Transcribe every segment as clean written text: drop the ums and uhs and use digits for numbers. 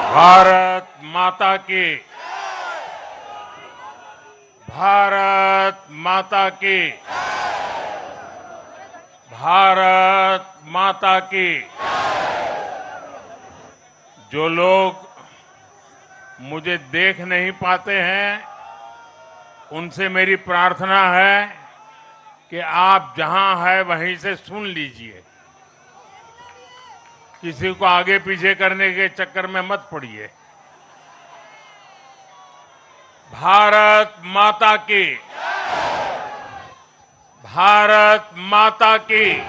भारत माता की, भारत माता की, भारत माता की। जो लोग मुझे देख नहीं पाते हैं, उनसे मेरी प्रार्थना है कि आप जहां हैं वहीं से सुन लीजिए। किसी को आगे पीछे करने के चक्कर में मत पड़िए। भारत माता की, भारत माता की।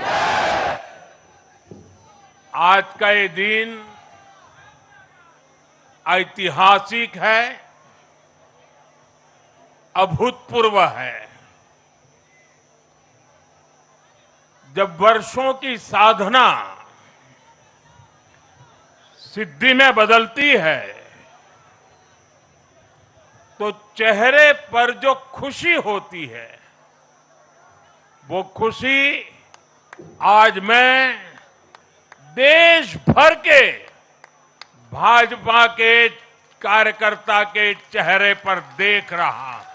आज का ये दिन ऐतिहासिक है, अभूतपूर्व है। जब वर्षों की साधना सिद्धि में बदलती है, तो चेहरे पर जो खुशी होती है, वो खुशी आज मैं देश भर के भाजपा के कार्यकर्ता के चेहरे पर देख रहा हूं।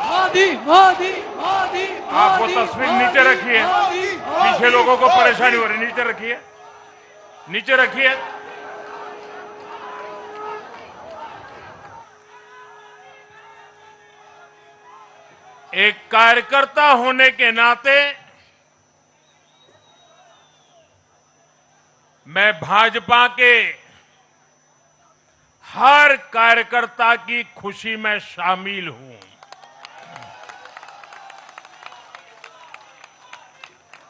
मोदी मोदी मोदी। आप वो तस्वीर नीचे रखिए, पीछे लोगों को परेशानी हो रही, नीचे रखिए, नीचे रखिए। एक कार्यकर्ता होने के नाते मैं भाजपा के हर कार्यकर्ता की खुशी में शामिल हूं।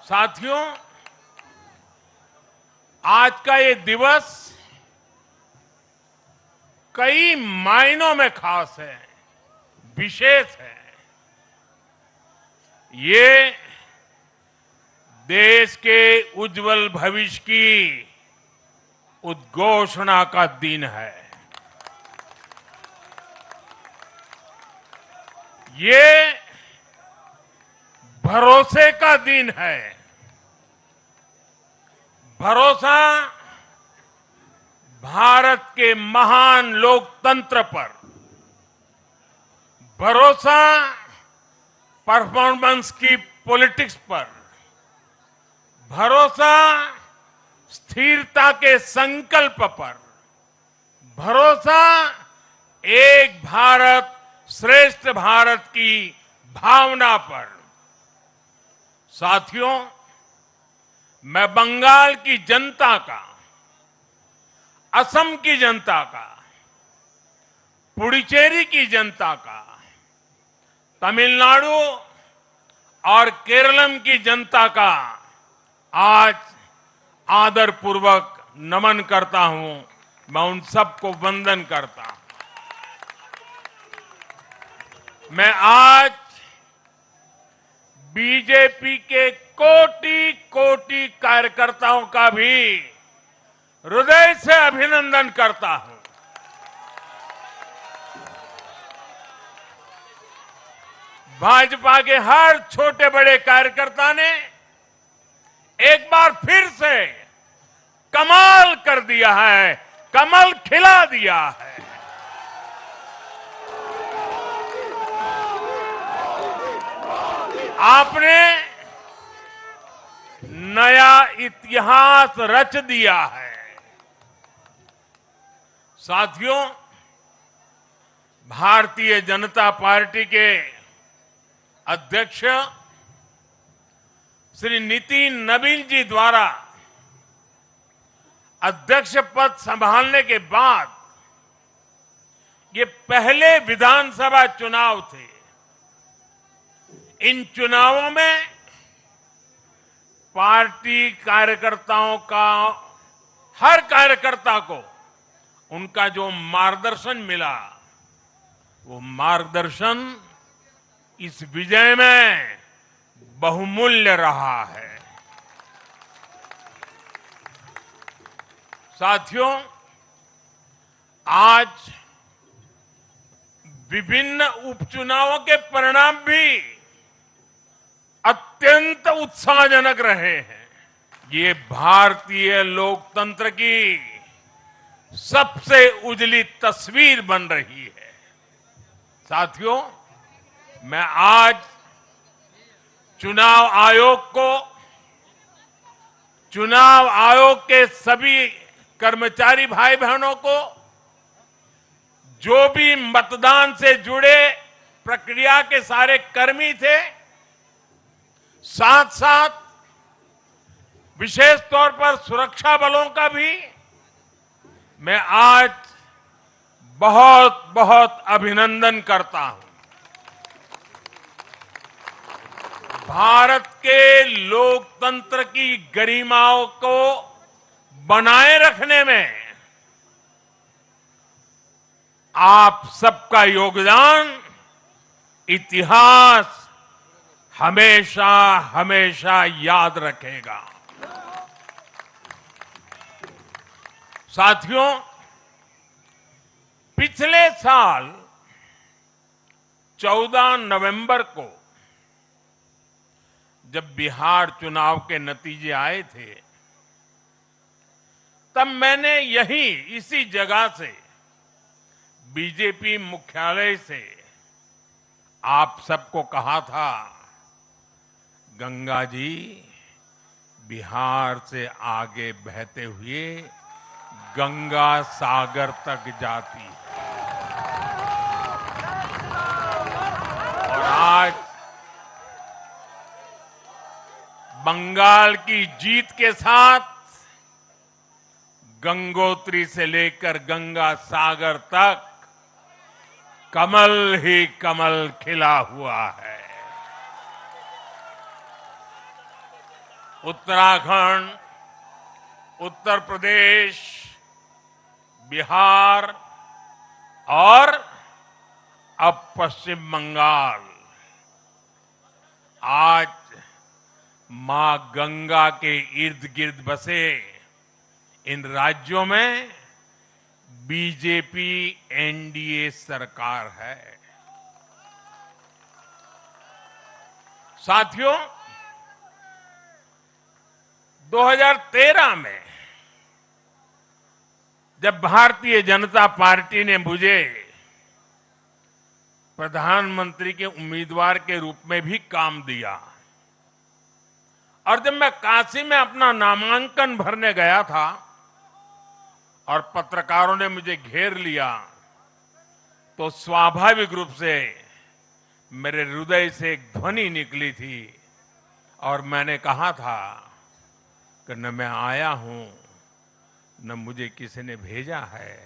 साथियों, आज का ये दिवस कई मायनों में खास है, विशेष है। ये देश के उज्जवल भविष्य की उद्घोषणा का दिन है। ये भरोसे का दिन है। भरोसा भारत के महान लोकतंत्र पर, भरोसा परफॉर्मेंस की पॉलिटिक्स पर, भरोसा स्थिरता के संकल्प पर, भरोसा एक भारत श्रेष्ठ भारत की भावना पर। साथियों, मैं बंगाल की जनता का, असम की जनता का, पुडुचेरी की जनता का, तमिलनाडु और केरलम की जनता का आज आदरपूर्वक नमन करता हूं। मैं उन सबको वंदन करता हूं। मैं आज बीजेपी के कोटि कोटि कार्यकर्ताओं का भी हृदय से अभिनंदन करता हूं। भाजपा के हर छोटे बड़े कार्यकर्ता ने एक बार फिर से कमाल कर दिया है, कमल खिला दिया है। आपने नया इतिहास रच दिया है। साथियों, भारतीय जनता पार्टी के अध्यक्ष श्री नितिन नवीन जी द्वारा अध्यक्ष पद संभालने के बाद ये पहले विधानसभा चुनाव थे। इन चुनावों में पार्टी कार्यकर्ताओं का, हर कार्यकर्ता को उनका जो मार्गदर्शन मिला, वो मार्गदर्शन इस विजय में बहुमूल्य रहा है। साथियों, आज विभिन्न उपचुनावों के परिणाम भी अत्यंत उत्साहजनक रहे हैं। ये भारतीय लोकतंत्र की सबसे उजली तस्वीर बन रही है। साथियों, मैं आज चुनाव आयोग के सभी कर्मचारी भाई बहनों को, जो भी मतदान से जुड़े प्रक्रिया के सारे कर्मी थे, साथ साथ विशेष तौर पर सुरक्षा बलों का भी मैं आज बहुत बहुत अभिनंदन करता हूं। भारत के लोकतंत्र की गरिमाओं को बनाए रखने में आप सबका योगदान इतिहास हमेशा हमेशा याद रखेगा। साथियों, पिछले साल 14 नवंबर को जब बिहार चुनाव के नतीजे आए थे, तब मैंने इसी जगह से बीजेपी मुख्यालय से आप सबको कहा था, गंगा जी बिहार से आगे बहते हुए गंगा सागर तक जाती है। और आज बंगाल की जीत के साथ गंगोत्री से लेकर गंगा सागर तक कमल ही कमल खिला हुआ है। उत्तराखंड, उत्तर प्रदेश, बिहार और अब पश्चिम बंगाल आज मां गंगा के इर्द गिर्द बसे इन राज्यों में बीजेपी एनडीए सरकार है। साथियों, 2013 में जब भारतीय जनता पार्टी ने मुझे प्रधानमंत्री के उम्मीदवार के रूप में भी काम दिया और जब मैं काशी में अपना नामांकन भरने गया था और पत्रकारों ने मुझे घेर लिया, तो स्वाभाविक रूप से मेरे हृदय से एक ध्वनि निकली थी और मैंने कहा था कि न मैं आया हूं, न मुझे किसी ने भेजा है,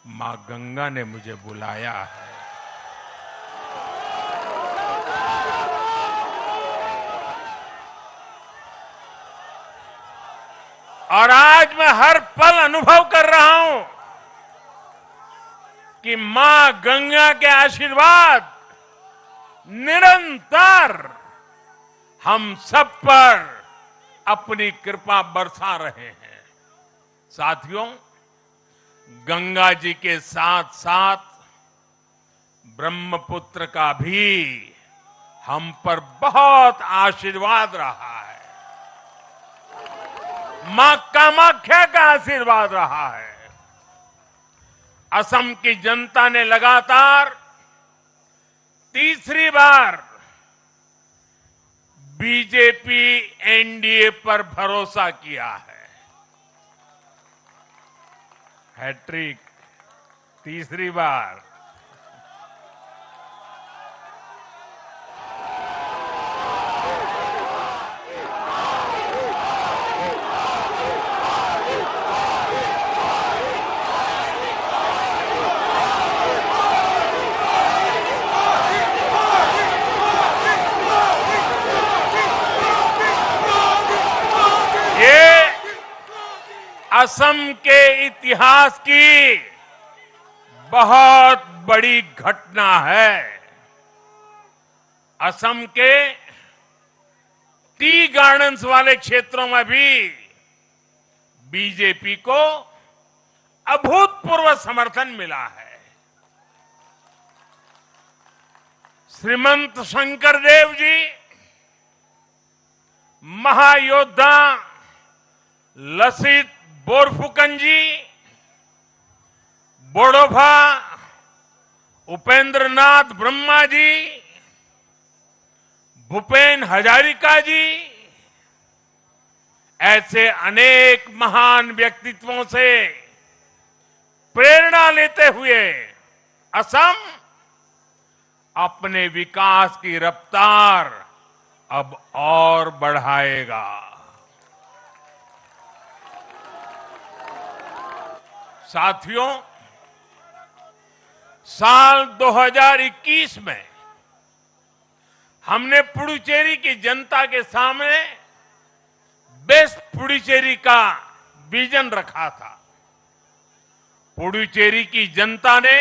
मां गंगा ने मुझे बुलाया है। और आज मैं हर पल अनुभव कर रहा हूं कि मां गंगा के आशीर्वाद निरंतर हम सब पर अपनी कृपा बरसा रहे हैं। साथियों, गंगा जी के साथ साथ ब्रह्मपुत्र का भी हम पर बहुत आशीर्वाद रहा है। मां कामाख्या का आशीर्वाद रहा है। असम की जनता ने लगातार तीसरी बार बीजेपी एनडीए पर भरोसा किया है। हैट्रिक, तीसरी बार। असम के इतिहास की बहुत बड़ी घटना है। असम के टी गार्डन्स वाले क्षेत्रों में भी बीजेपी को अभूतपूर्व समर्थन मिला है। श्रीमंत शंकरदेव जी महायोद्धा लसित बोरफुकन जी, बोडोफा उपेंद्रनाथ ब्रह्मा जी, भूपेन हजारिका जी, ऐसे अनेक महान व्यक्तित्वों से प्रेरणा लेते हुए असम अपने विकास की रफ्तार अब और बढ़ाएगा। साथियों, साल 2021 में हमने पुडुचेरी की जनता के सामने बेस्ट पुडुचेरी का विजन रखा था। पुडुचेरी की जनता ने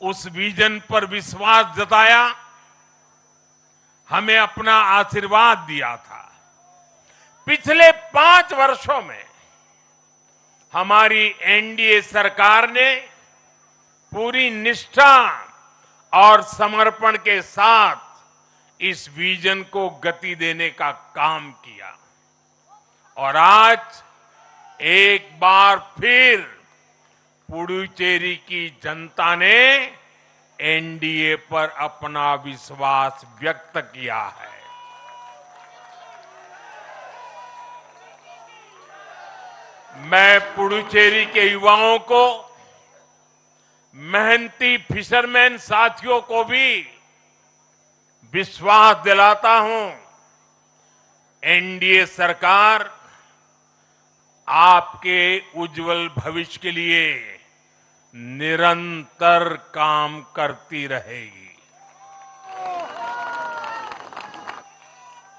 उस विजन पर विश्वास जताया, हमें अपना आशीर्वाद दिया था। पिछले 5 वर्षों में हमारी एनडीए सरकार ने पूरी निष्ठा और समर्पण के साथ इस विजन को गति देने का काम किया और आज एक बार फिर पुडुचेरी की जनता ने एनडीए पर अपना विश्वास व्यक्त किया है। मैं पुडुचेरी के युवाओं को, मेहनती फिशरमैन साथियों को भी विश्वास दिलाता हूं, एनडीए सरकार आपके उज्जवल भविष्य के लिए निरंतर काम करती रहेगी।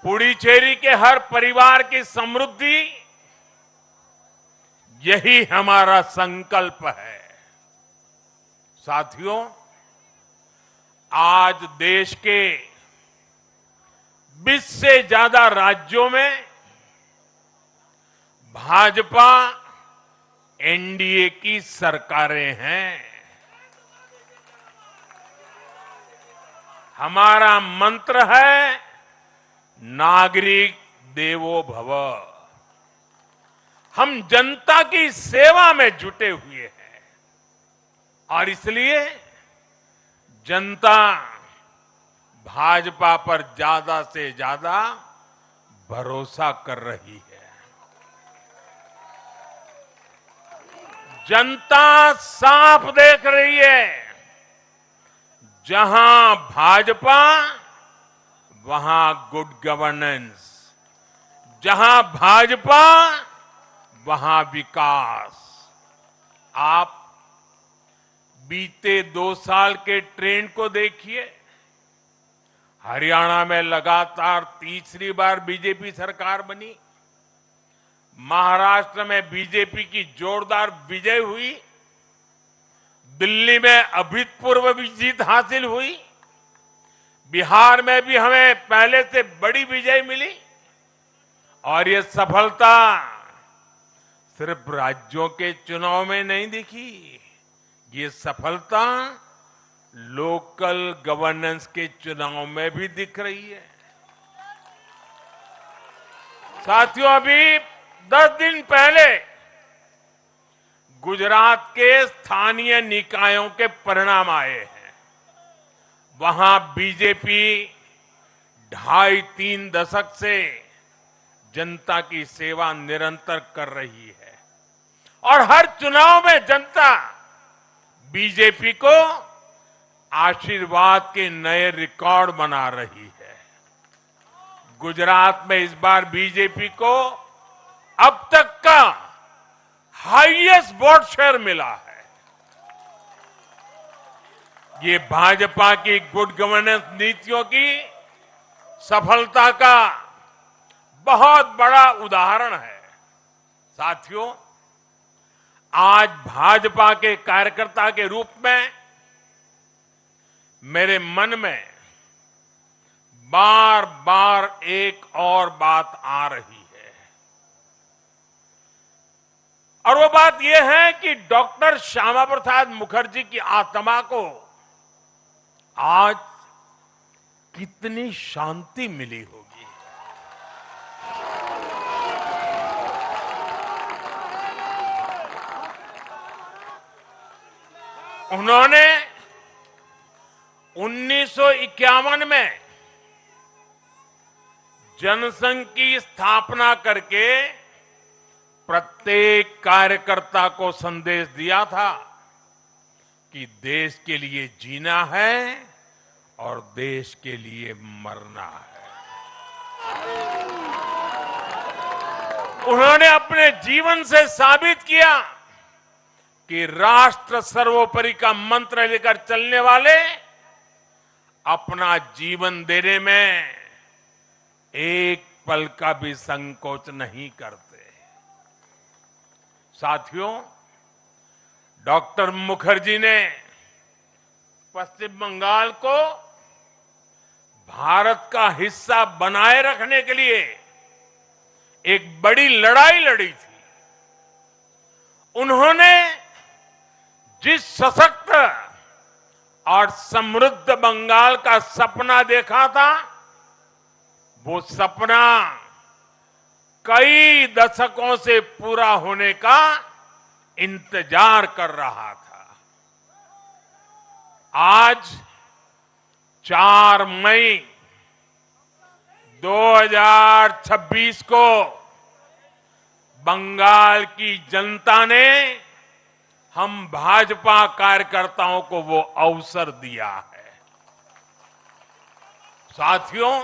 पुडुचेरी के हर परिवार की समृद्धि, यही हमारा संकल्प है। साथियों, आज देश के 20 से ज्यादा राज्यों में भाजपा एनडीए की सरकारें हैं। हमारा मंत्र है नागरिक देवो भव। हम जनता की सेवा में जुटे हुए हैं और इसलिए जनता भाजपा पर ज्यादा से ज्यादा भरोसा कर रही है। जनता साफ देख रही है, जहां भाजपा वहां गुड गवर्नेंस, जहां भाजपा वहां विकास। आप बीते 2 साल के ट्रेंड को देखिए। हरियाणा में लगातार तीसरी बार बीजेपी सरकार बनी, महाराष्ट्र में बीजेपी की जोरदार विजय हुई, दिल्ली में अभूतपूर्व जीत हासिल हुई, बिहार में भी हमें पहले से बड़ी विजय मिली और ये सफलता सिर्फ राज्यों के चुनाव में नहीं दिखी, ये सफलता लोकल गवर्नेंस के चुनाव में भी दिख रही है। साथियों, अभी 10 दिन पहले गुजरात के स्थानीय निकायों के परिणाम आए हैं। वहां बीजेपी 2.5-3 दशक से जनता की सेवा निरंतर कर रही है और हर चुनाव में जनता बीजेपी को आशीर्वाद के नए रिकॉर्ड बना रही है। गुजरात में इस बार बीजेपी को अब तक का हाईएस्ट वोट शेयर मिला है। ये भाजपा की गुड गवर्नेंस नीतियों की सफलता का बहुत बड़ा उदाहरण है। साथियों, आज भाजपा के कार्यकर्ता के रूप में मेरे मन में बार बार एक और बात आ रही है और वो बात यह है कि डॉक्टर श्यामा प्रसाद मुखर्जी की आत्मा को आज कितनी शांति मिली होगी। उन्होंने 1951 में जनसंघ की स्थापना करके प्रत्येक कार्यकर्ता को संदेश दिया था कि देश के लिए जीना है और देश के लिए मरना है। उन्होंने अपने जीवन से साबित किया कि राष्ट्र सर्वोपरि का मंत्र लेकर चलने वाले अपना जीवन देने में एक पल का भी संकोच नहीं करते। साथियों, डॉक्टर मुखर्जी ने पश्चिम बंगाल को भारत का हिस्सा बनाए रखने के लिए एक बड़ी लड़ाई लड़ी थी। उन्होंने जिस सशक्त और समृद्ध बंगाल का सपना देखा था, वो सपना कई दशकों से पूरा होने का इंतजार कर रहा था। आज 4 मई 2026 को बंगाल की जनता ने हम भाजपा कार्यकर्ताओं को वो अवसर दिया है। साथियों,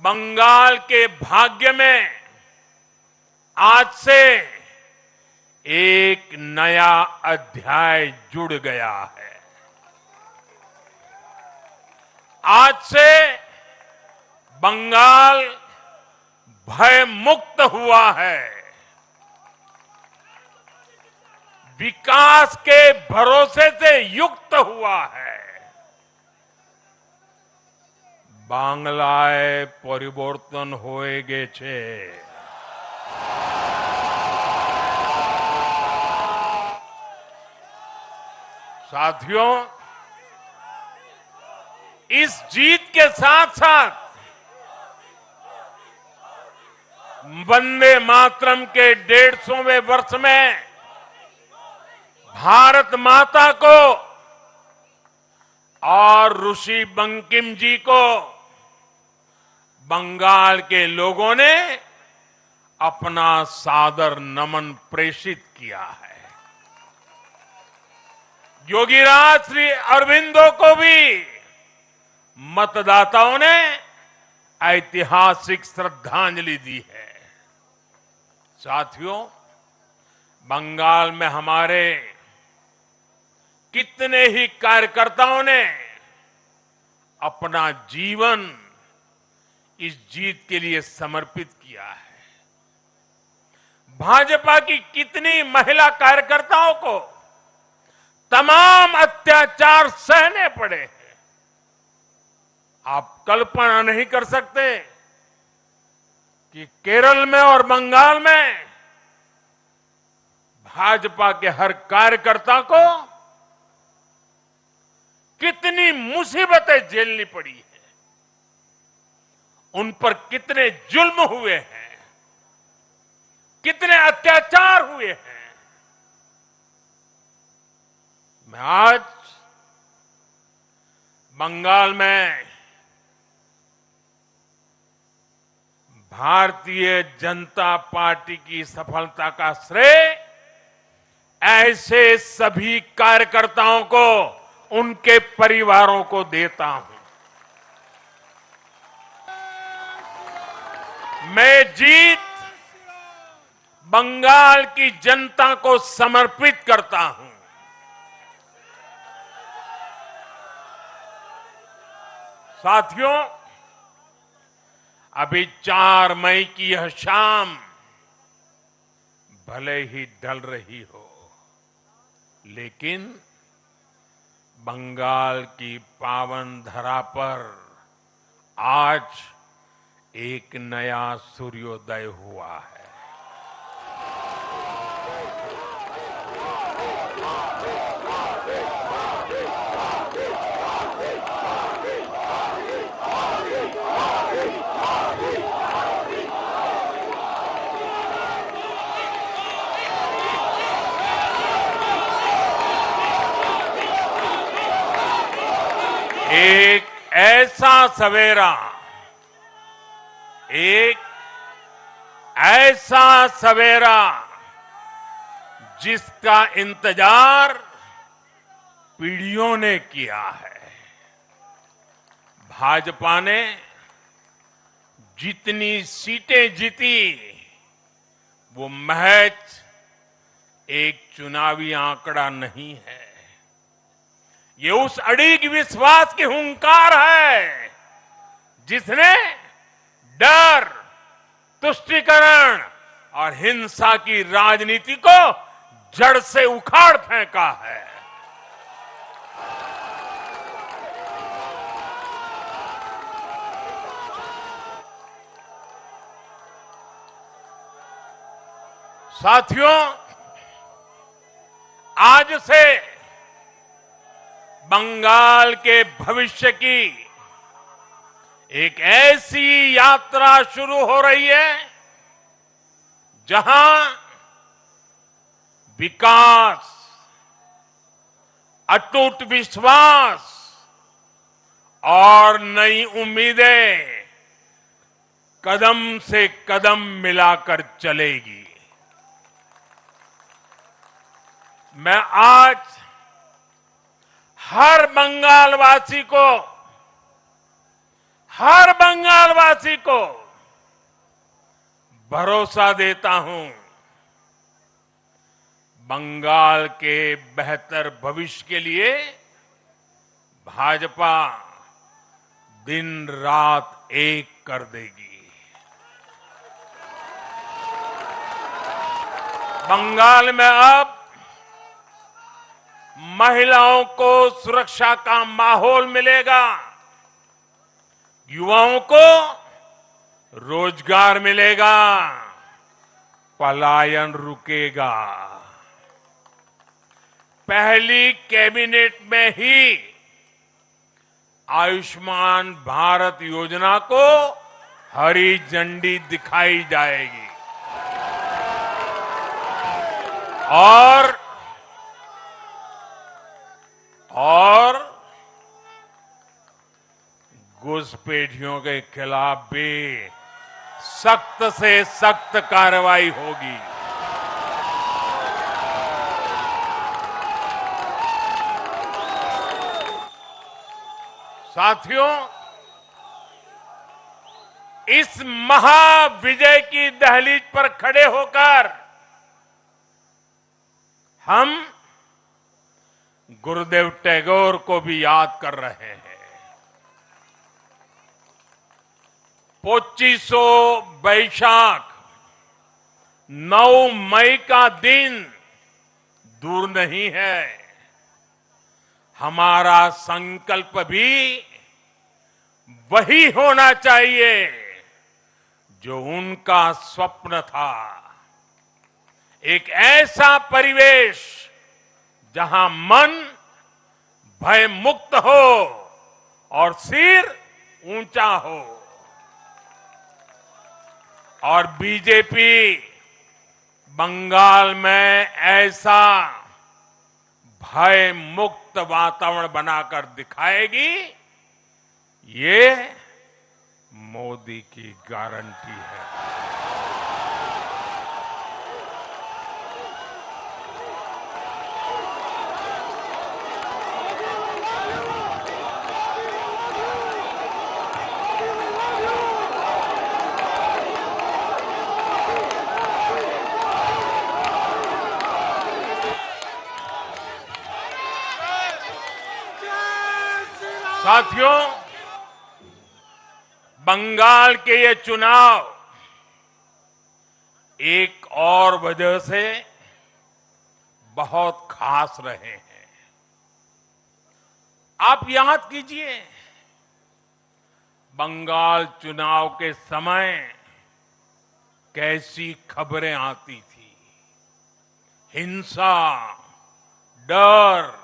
बंगाल के भाग्य में आज से एक नया अध्याय जुड़ गया है। आज से बंगाल भय मुक्त हुआ है, विकास के भरोसे से युक्त हुआ है। बांग्लाए परिवर्तन होए गे छे। साथियों, इस जीत के साथ साथ वंदे मातरम के 150वें वर्ष में भारत माता को और ऋषि बंकिम जी को बंगाल के लोगों ने अपना सादर नमन प्रेषित किया है। योगीराज श्री अरविंदो को भी मतदाताओं ने ऐतिहासिक श्रद्धांजलि दी है। साथियों, बंगाल में हमारे कितने ही कार्यकर्ताओं ने अपना जीवन इस जीत के लिए समर्पित किया है। भाजपा की कितनी महिला कार्यकर्ताओं को तमाम अत्याचार सहने पड़े हैं। आप कल्पना नहीं कर सकते कि केरल में और बंगाल में भाजपा के हर कार्यकर्ता को कितनी मुसीबतें झेलनी पड़ी है, उन पर कितने जुल्म हुए हैं, कितने अत्याचार हुए हैं। मैं आज बंगाल में भारतीय जनता पार्टी की सफलता का श्रेय ऐसे सभी कार्यकर्ताओं को, उनके परिवारों को देता हूं। मैं जीत बंगाल की जनता को समर्पित करता हूं। साथियों, अभी 4 मई की यह शाम भले ही ढल रही हो, लेकिन बंगाल की पावन धरा पर आज एक नया सूर्योदय हुआ है। एक ऐसा सवेरा जिसका इंतजार पीढ़ियों ने किया है। भाजपा ने जितनी सीटें जीती वो महज एक चुनावी आंकड़ा नहीं है, ये उस अड़िग विश्वास की हुंकार है जिसने डर, तुष्टीकरण और हिंसा की राजनीति को जड़ से उखाड़ फेंका है। साथियों, आज से बंगाल के भविष्य की एक ऐसी यात्रा शुरू हो रही है जहां विकास, अटूट विश्वास और नई उम्मीदें कदम से कदम मिलाकर चलेगी। मैं आज हर बंगालवासी को भरोसा देता हूं, बंगाल के बेहतर भविष्य के लिए भाजपा दिन रात एक कर देगी। बंगाल में अब महिलाओं को सुरक्षा का माहौल मिलेगा, युवाओं को रोजगार मिलेगा, पलायन रुकेगा। पहली कैबिनेट में ही आयुष्मान भारत योजना को हरी झंडी दिखाई जाएगी और घुसपैठियों के खिलाफ भी सख्त से सख्त कार्रवाई होगी। साथियों, इस महाविजय की दहलीज पर खड़े होकर हम गुरुदेव टैगोर को भी याद कर रहे हैं। 25 बैशाख 9 मई का दिन दूर नहीं है। हमारा संकल्प भी वही होना चाहिए जो उनका स्वप्न था, एक ऐसा परिवेश जहां मन भय मुक्त हो और सिर ऊंचा हो। और बीजेपी बंगाल में ऐसा भय मुक्त वातावरण बनाकर दिखाएगी, ये मोदी की गारंटी है। साथियों, बंगाल के ये चुनाव एक और वजह से बहुत खास रहे हैं। आप याद कीजिए, बंगाल चुनाव के समय कैसी खबरें आती थी, हिंसा, डर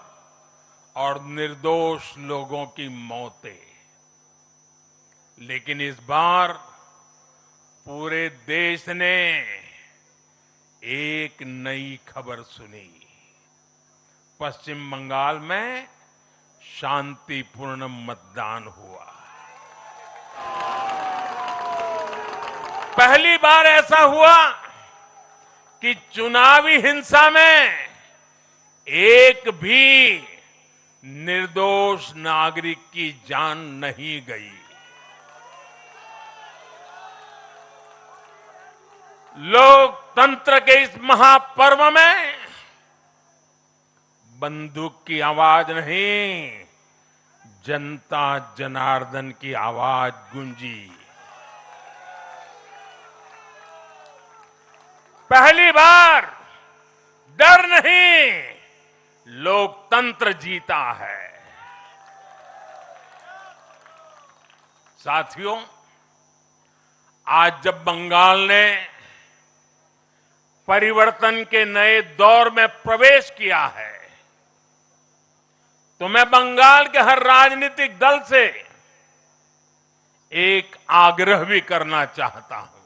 और निर्दोष लोगों की मौतें। लेकिन इस बार पूरे देश ने एक नई खबर सुनी। पश्चिम बंगाल में शांतिपूर्ण मतदान हुआ। पहली बार ऐसा हुआ कि चुनावी हिंसा में एक भी निर्दोष नागरिक की जान नहीं गई। लोकतंत्र के इस महापर्व में बंदूक की आवाज नहीं, जनता जनार्दन की आवाज गूंजी। पहली बार डर नहीं, लोकतंत्र जीता है। साथियों, आज जब बंगाल ने परिवर्तन के नए दौर में प्रवेश किया है, तो मैं बंगाल के हर राजनीतिक दल से एक आग्रह भी करना चाहता हूं।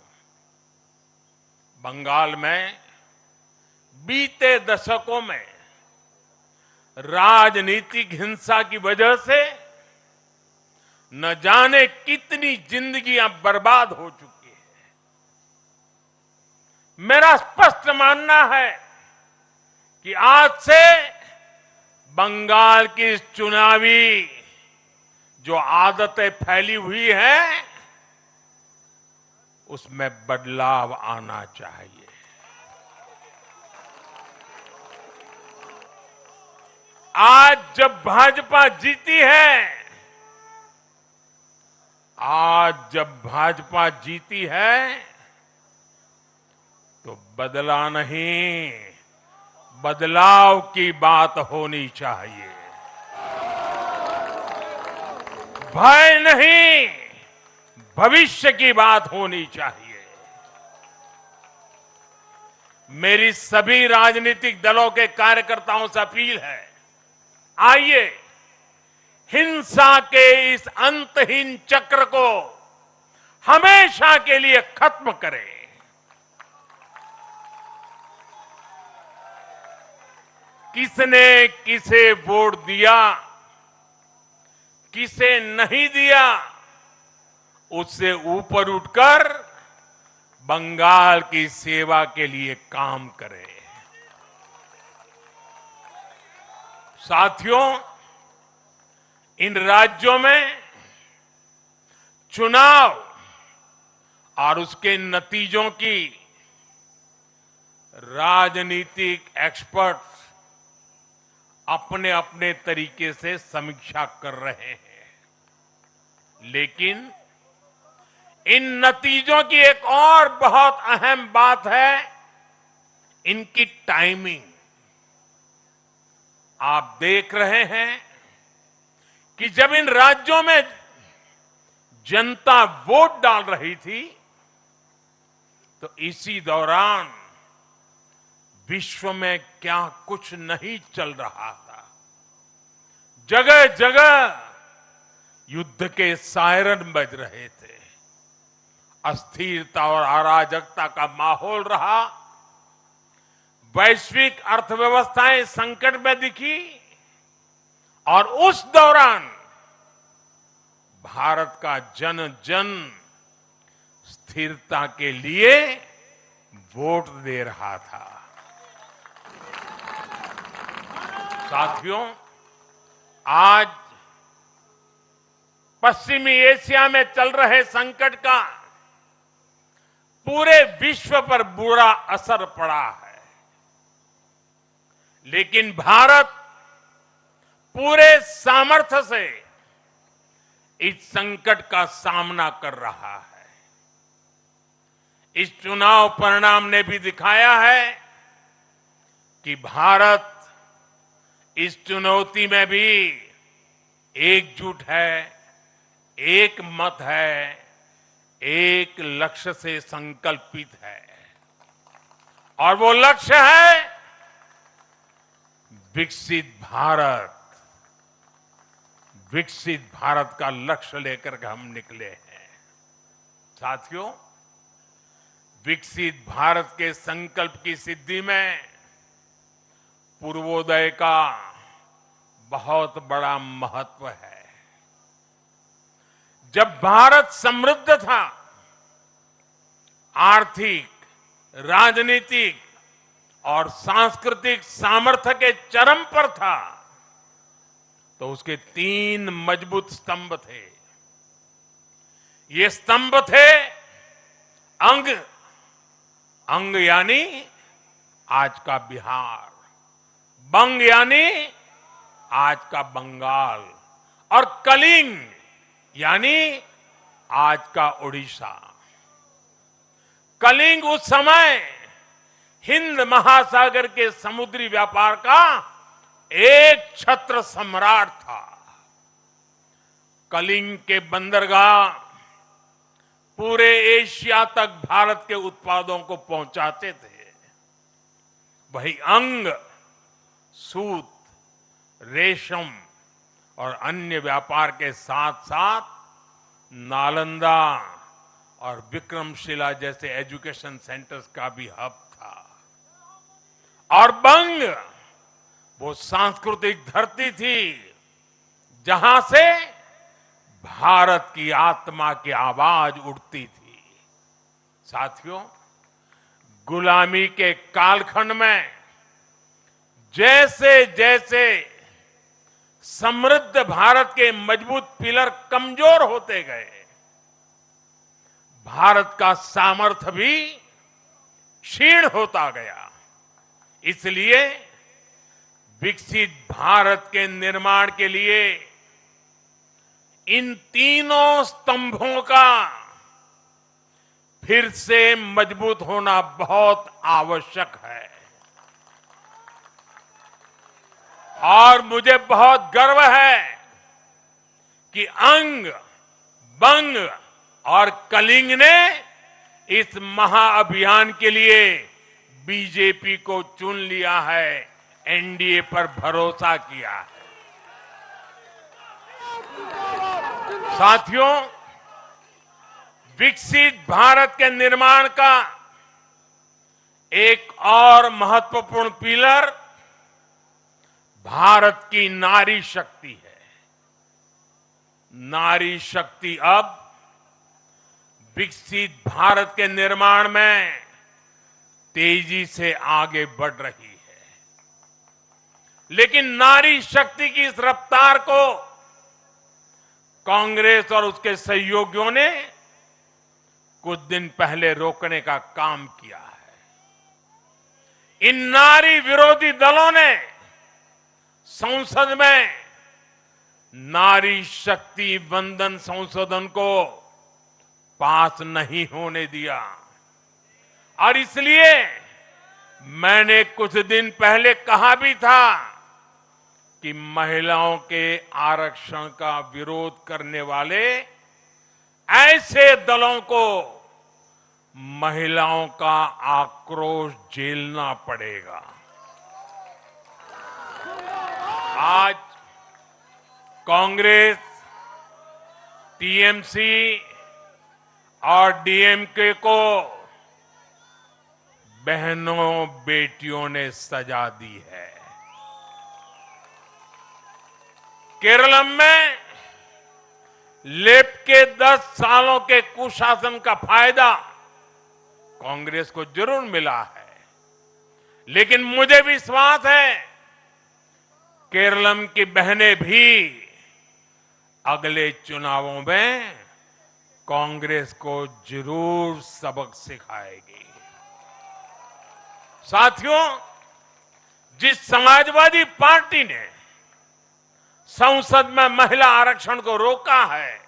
बंगाल में बीते दशकों में राजनीतिक हिंसा की वजह से न जाने कितनी जिंदगियां बर्बाद हो चुकी है। मेरा स्पष्ट मानना है कि आज से बंगाल की इस चुनावी जो आदतें फैली हुई हैं, उसमें बदलाव आना चाहिए। आज जब भाजपा जीती है, तो बदला नहीं, बदलाव की बात होनी चाहिए। भय नहीं, भविष्य की बात होनी चाहिए। मेरी सभी राजनीतिक दलों के कार्यकर्ताओं से अपील है, आइए हिंसा के इस अंतहीन चक्र को हमेशा के लिए खत्म करें। किसने किसे वोट दिया, किसे नहीं दिया, उससे ऊपर उठकर बंगाल की सेवा के लिए काम करें। साथियों, इन राज्यों में चुनाव और उसके नतीजों की राजनीतिक एक्सपर्ट्स अपने अपने तरीके से समीक्षा कर रहे हैं, लेकिन इन नतीजों की एक और बहुत अहम बात है, इनकी टाइमिंग। आप देख रहे हैं कि जब इन राज्यों में जनता वोट डाल रही थी, तो इसी दौरान विश्व में क्या कुछ नहीं चल रहा था। जगह जगह युद्ध के सायरन बज रहे थे, अस्थिरता और अराजकता का माहौल रहा, वैश्विक अर्थव्यवस्थाएं संकट में दिखी, और उस दौरान भारत का जन जन स्थिरता के लिए वोट दे रहा था। साथियों, आज पश्चिमी एशिया में चल रहे संकट का पूरे विश्व पर बुरा असर पड़ा है, लेकिन भारत पूरे सामर्थ्य से इस संकट का सामना कर रहा है। इस चुनाव परिणाम ने भी दिखाया है कि भारत इस चुनौती में भी एकजुट है, एक मत है, एक लक्ष्य से संकल्पित है, और वो लक्ष्य है विकसित भारत। विकसित भारत का लक्ष्य लेकर के हम निकले हैं। साथियों, विकसित भारत के संकल्प की सिद्धि में पूर्वोदय का बहुत बड़ा महत्व है। जब भारत समृद्ध था, आर्थिक, राजनीतिक और सांस्कृतिक सामर्थ्य के चरम पर था, तो उसके 3 मजबूत स्तंभ थे। ये स्तंभ थे अंग, अंग यानी आज का बिहार, बंग यानी आज का बंगाल, और कलिंग यानी आज का उड़ीसा। कलिंग उस समय हिंद महासागर के समुद्री व्यापार का एक छत्र सम्राट था। कलिंग के बंदरगाह पूरे एशिया तक भारत के उत्पादों को पहुंचाते थे। वही अंग सूत, रेशम और अन्य व्यापार के साथ साथ नालंदा और विक्रमशिला जैसे एजुकेशन सेंटर्स का भी हब था। और बंग वो सांस्कृतिक धरती थी जहां से भारत की आत्मा की आवाज उठती थी। साथियों, गुलामी के कालखंड में जैसे जैसे समृद्ध भारत के मजबूत पिलर कमजोर होते गए, भारत का सामर्थ्य भी क्षीण होता गया। इसलिए विकसित भारत के निर्माण के लिए इन तीनों स्तंभों का फिर से मजबूत होना बहुत आवश्यक है। और मुझे बहुत गर्व है कि अंग, बंग और कलिंग ने इस महाअभियान के लिए बीजेपी को चुन लिया है, एनडीए पर भरोसा किया है। साथियों, विकसित भारत के निर्माण का एक और महत्वपूर्ण पिलर भारत की नारी शक्ति है। नारी शक्ति अब विकसित भारत के निर्माण में तेजी से आगे बढ़ रही है। लेकिन नारी शक्ति की इस रफ्तार को कांग्रेस और उसके सहयोगियों ने कुछ दिन पहले रोकने का काम किया है। इन नारी विरोधी दलों ने संसद में नारी शक्ति वंदन संशोधन को पास नहीं होने दिया, और इसलिए मैंने कुछ दिन पहले कहा भी था कि महिलाओं के आरक्षण का विरोध करने वाले ऐसे दलों को महिलाओं का आक्रोश झेलना पड़ेगा। आज कांग्रेस, टीएमसी और डीएमके को बहनों बेटियों ने सजा दी है। केरलम में लेफ्ट के 10 सालों के कुशासन का फायदा कांग्रेस को जरूर मिला है, लेकिन मुझे विश्वास है केरलम की बहनें भी अगले चुनावों में कांग्रेस को जरूर सबक सिखाएगी। साथियों, जिस समाजवादी पार्टी ने संसद में महिला आरक्षण को रोका है,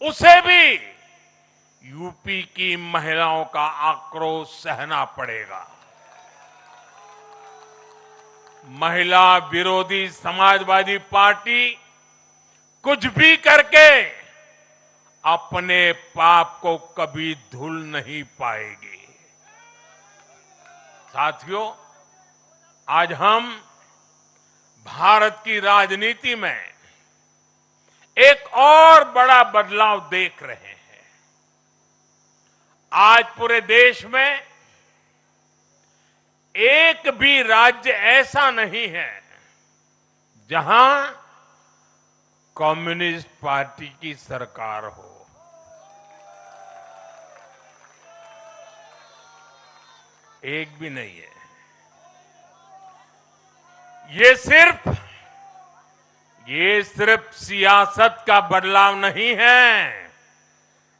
उसे भी यूपी की महिलाओं का आक्रोश सहना पड़ेगा। महिला विरोधी समाजवादी पार्टी कुछ भी करके अपने पाप को कभी धुल नहीं पाएगी। साथियों, आज हम भारत की राजनीति में एक और बड़ा बदलाव देख रहे हैं। आज पूरे देश में एक भी राज्य ऐसा नहीं है जहां कम्युनिस्ट पार्टी की सरकार हो। एक भी नहीं है। ये सिर्फ सियासत का बदलाव नहीं है,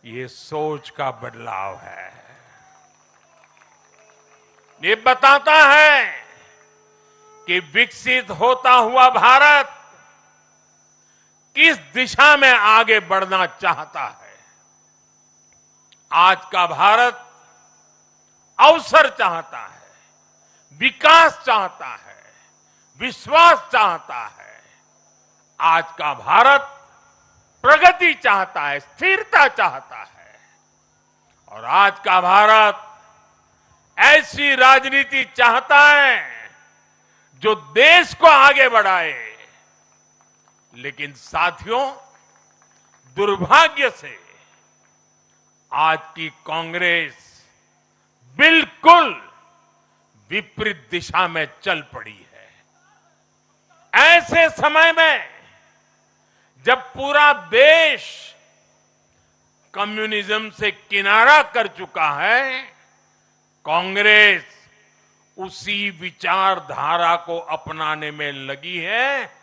ये सोच का बदलाव है। ये बताता है कि विकसित होता हुआ भारत किस दिशा में आगे बढ़ना चाहता है। आज का भारत अवसर चाहता है, विकास चाहता है, विश्वास चाहता है। आज का भारत प्रगति चाहता है, स्थिरता चाहता है। और आज का भारत ऐसी राजनीति चाहता है जो देश को आगे बढ़ाए। लेकिन साथियों, दुर्भाग्य से आज की कांग्रेस बिल्कुल विपरीत दिशा में चल पड़ी है। ऐसे समय में जब पूरा देश कम्युनिज्म से किनारा कर चुका है, कांग्रेस उसी विचारधारा को अपनाने में लगी है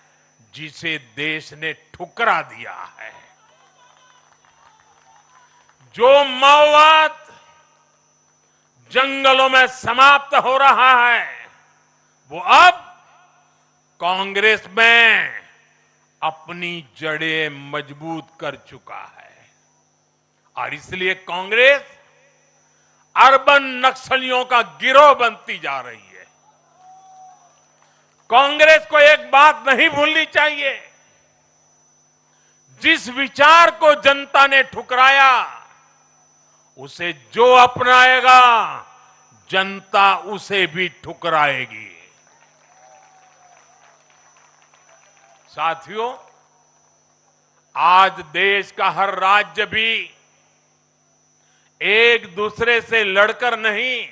जिसे देश ने ठुकरा दिया है। जो माओवाद जंगलों में समाप्त हो रहा है, वो अब कांग्रेस में अपनी जड़ें मजबूत कर चुका है। और इसलिए कांग्रेस अर्बन नक्सलियों का गिरोह बनती जा रही है। कांग्रेस को एक बात नहीं भूलनी चाहिए, जिस विचार को जनता ने ठुकराया, उसे जो अपनाएगा जनता उसे भी ठुकराएगी। साथियों, आज देश का हर राज्य भी एक दूसरे से लड़कर नहीं,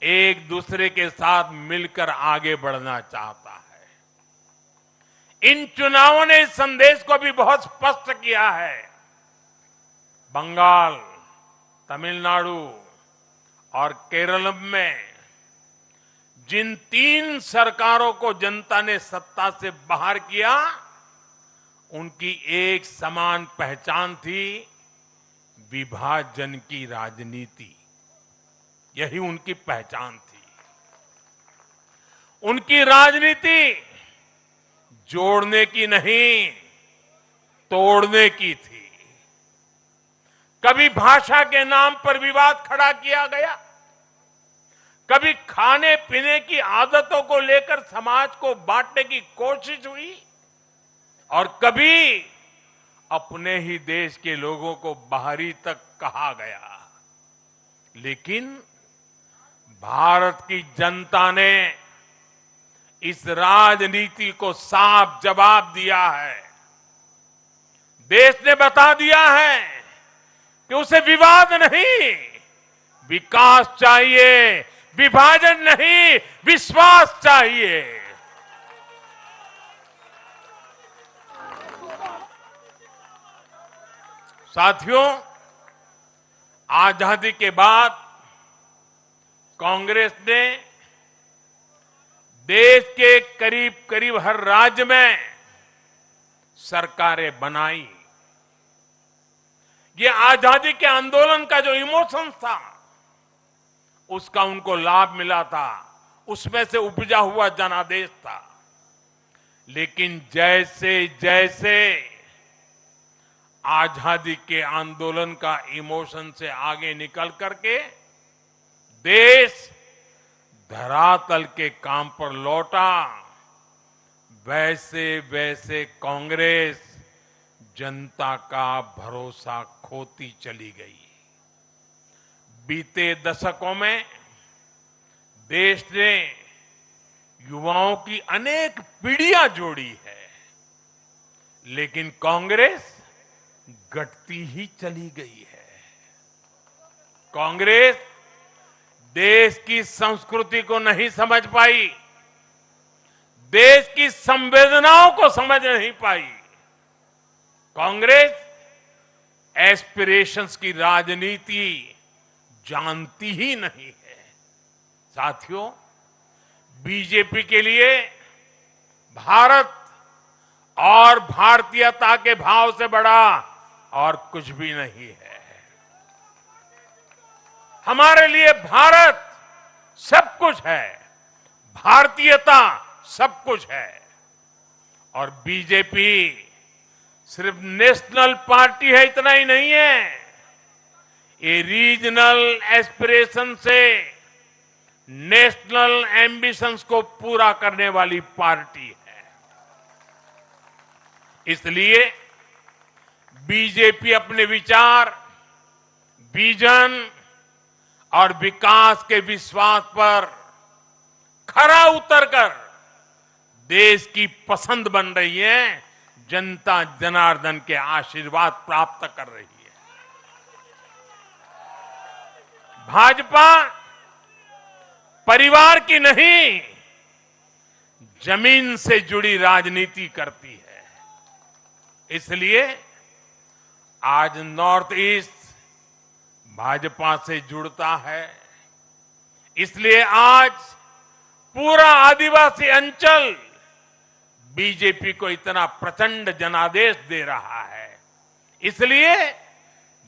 एक दूसरे के साथ मिलकर आगे बढ़ना चाहता है। इन चुनावों ने इस संदेश को भी बहुत स्पष्ट किया है। बंगाल, तमिलनाडु और केरल में जिन 3 सरकारों को जनता ने सत्ता से बाहर किया, उनकी एक समान पहचान थी, विभाजन की राजनीति। यही उनकी पहचान थी। उनकी राजनीति जोड़ने की नहीं, तोड़ने की थी। कभी भाषा के नाम पर विवाद खड़ा किया गया, कभी खाने पीने की आदतों को लेकर समाज को बांटने की कोशिश हुई, और कभी अपने ही देश के लोगों को बाहरी तक कहा गया। लेकिन भारत की जनता ने इस राजनीति को साफ जवाब दिया है। देश ने बता दिया है कि उसे विवाद नहीं, विकास चाहिए, विभाजन नहीं, विश्वास चाहिए। साथियों, आजादी के बाद कांग्रेस ने देश के करीब करीब हर राज्य में सरकारें बनाई। ये आजादी के आंदोलन का जो इमोशन था, उसका उनको लाभ मिला था, उसमें से उपजा हुआ जनादेश था। लेकिन जैसे जैसे आजादी के आंदोलन का इमोशन से आगे निकल करके देश धरातल के काम पर लौटा, वैसे वैसे कांग्रेस जनता का भरोसा खोती चली गई। बीते दशकों में देश ने युवाओं की अनेक पीढ़ियां जोड़ी है, लेकिन कांग्रेस घटती ही चली गई है। कांग्रेस देश की संस्कृति को नहीं समझ पाई, देश की संवेदनाओं को समझ नहीं पाई। कांग्रेस एस्पिरेशंस की राजनीति जानती ही नहीं है। साथियों, बीजेपी के लिए भारत और भारतीयता के भाव से बड़ा और कुछ भी नहीं है। हमारे लिए भारत सब कुछ है, भारतीयता सब कुछ है। और बीजेपी सिर्फ नेशनल पार्टी है, इतना ही नहीं है, ये रीजनल एस्पिरेशन से नेशनल एम्बिशंस को पूरा करने वाली पार्टी है। इसलिए बीजेपी अपने विचार, विजन और विकास के विश्वास पर खरा उतरकर देश की पसंद बन रही है, जनता जनार्दन के आशीर्वाद प्राप्त कर रही है। भाजपा परिवार की नहीं, जमीन से जुड़ी राजनीति करती है। इसलिए आज नॉर्थ ईस्ट भाजपा से जुड़ता है। इसलिए आज पूरा आदिवासी अंचल बीजेपी को इतना प्रचंड जनादेश दे रहा है। इसलिए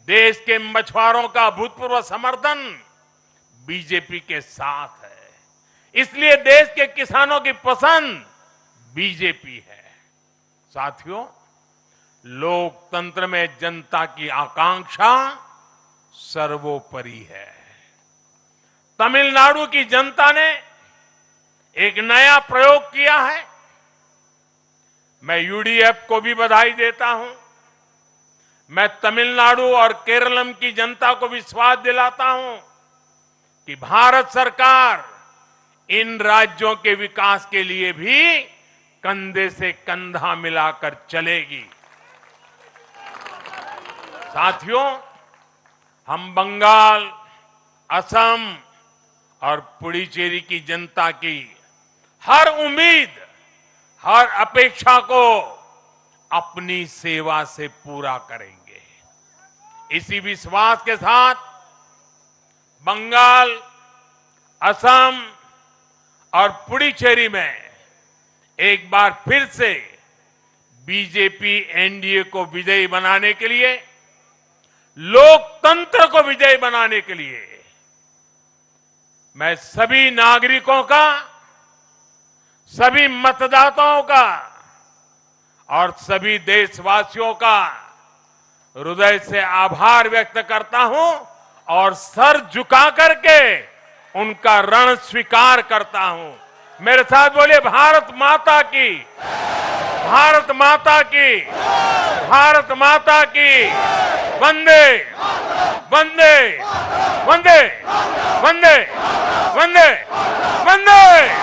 देश के मछुआरों का भूतपूर्व समर्थन बीजेपी के साथ है। इसलिए देश के किसानों की पसंद बीजेपी है। साथियों, लोकतंत्र में जनता की आकांक्षा सर्वोपरि है। तमिलनाडु की जनता ने एक नया प्रयोग किया है। मैं यूडीएफ को भी बधाई देता हूं। मैं तमिलनाडु और केरलम की जनता को विश्वास दिलाता हूं कि भारत सरकार इन राज्यों के विकास के लिए भी कंधे से कंधा मिलाकर चलेगी। साथियों, हम बंगाल, असम और पुडुचेरी की जनता की हर उम्मीद, हर अपेक्षा को अपनी सेवा से पूरा करेंगे। इसी विश्वास के साथ बंगाल, असम और पुडुचेरी में एक बार फिर से बीजेपी एनडीए को विजयी बनाने के लिए, लोकतंत्र को विजयी बनाने के लिए मैं सभी नागरिकों का, सभी मतदाताओं का और सभी देशवासियों का हृदय से आभार व्यक्त करता हूं और सर झुका करके उनका ऋण स्वीकार करता हूं। मेरे साथ बोलिए, भारत माता की, भारत माता की, भारत माता की, वंदे वंदे वंदे वंदे वंदे वंदे।